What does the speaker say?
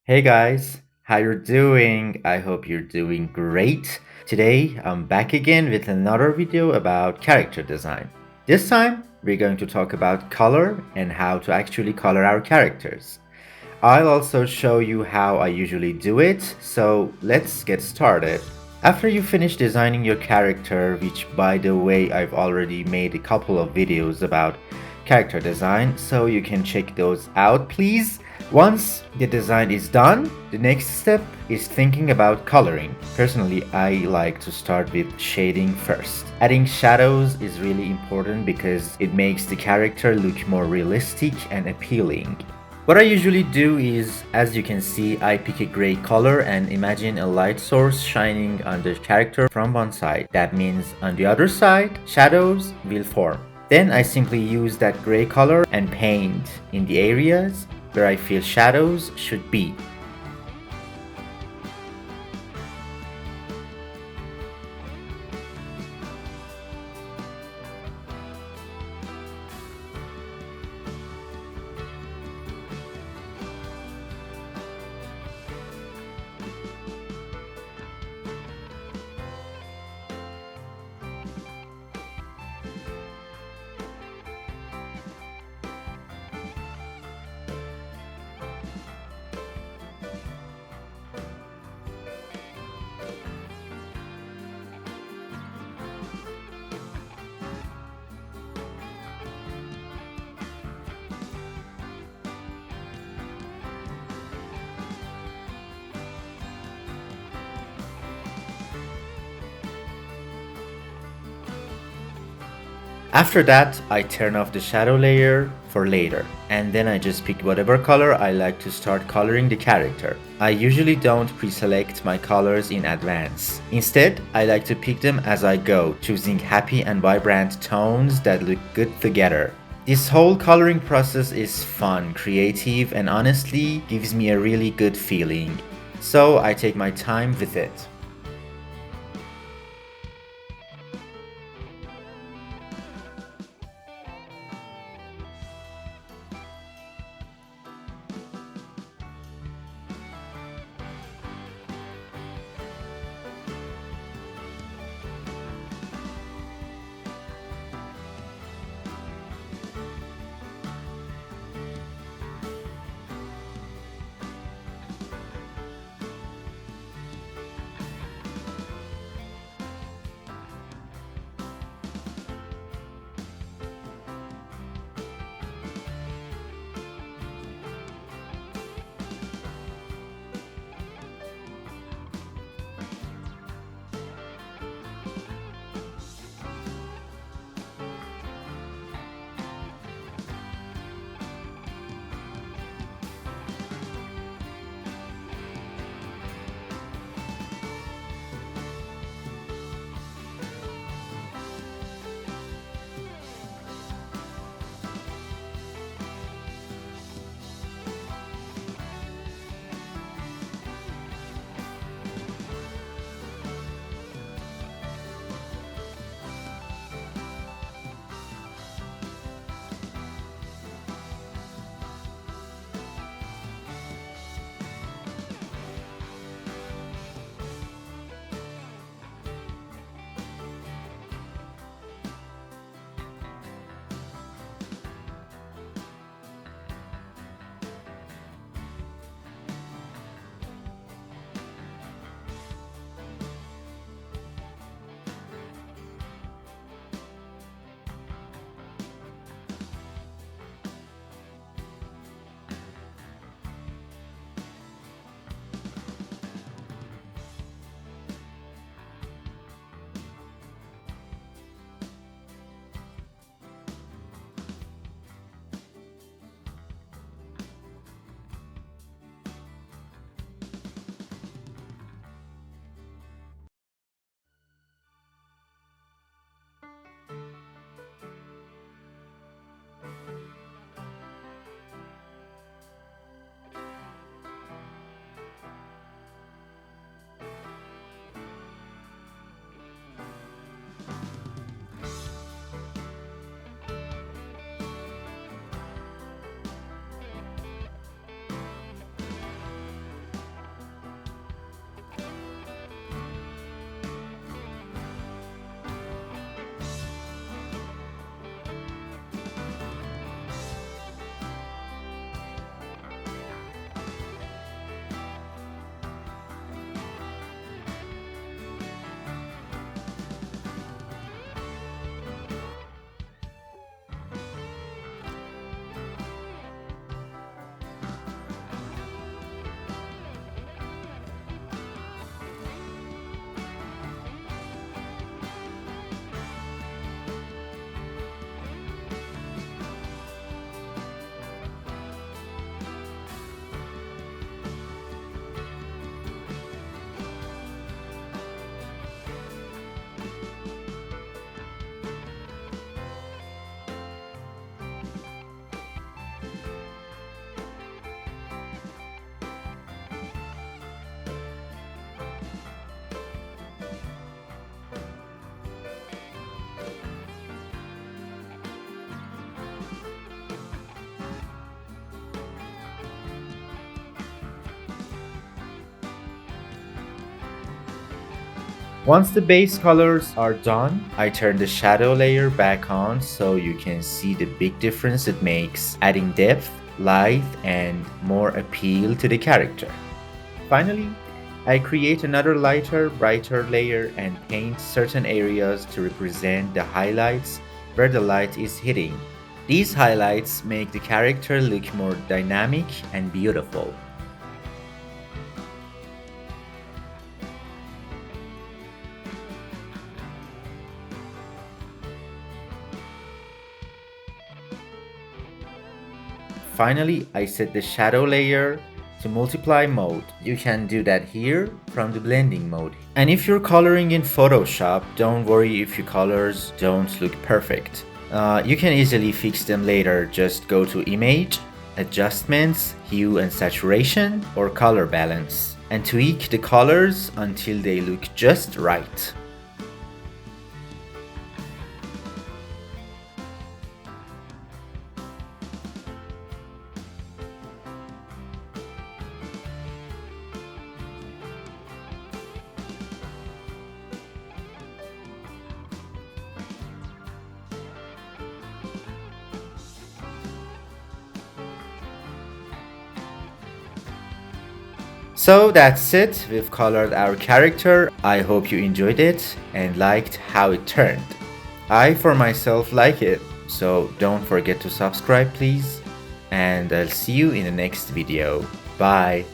Hey guys, how you're doing? I hope you're doing great. Today I'm back again with another video about character design. This time we're going to talk about color and how to actually color our characters. I'll also show you how I usually do it, so let's get started. After you finish designing your character, which by the way I've already made a couple of videos about character design, so you can check those out please. Once the design is done, the next step is thinking about coloring. Personally, I like to start with shading first. Adding shadows is really important because it makes the character look more realistic and appealing. What I usually do is, as you can see, I pick a gray color and imagine a light source shining on the character from one side. That means on the other side, shadows will form. Then I simply use that gray color and paint in the areas where I feel shadows should be. After that, I turn off the shadow layer for later, and then I just pick whatever color I like to start coloring the character. I usually don't pre-select my colors in advance. Instead, I like to pick them as I go, choosing happy and vibrant tones that look good together. This whole coloring process is fun, creative, and honestly gives me a really good feeling. So I take my time with it. Once the base colors are done, I turn the shadow layer back on so you can see the big difference it makes, adding depth, light, and more appeal to the character. Finally, I create another lighter, brighter layer and paint certain areas to represent the highlights where the light is hitting. These highlights make the character look more dynamic and beautiful. Finally, I set the shadow layer to multiply mode. You can do that here from the blending mode. And if you're coloring in Photoshop, don't worry if your colors don't look perfect. You can easily fix them later. Just go to Image, Adjustments, Hue and Saturation, or Color Balance, and tweak the colors until they look just right. So that's it, we've colored our character. I hope you enjoyed it and liked how it turned. I for myself like it, so don't forget to subscribe please, and I'll see you in the next video. Bye!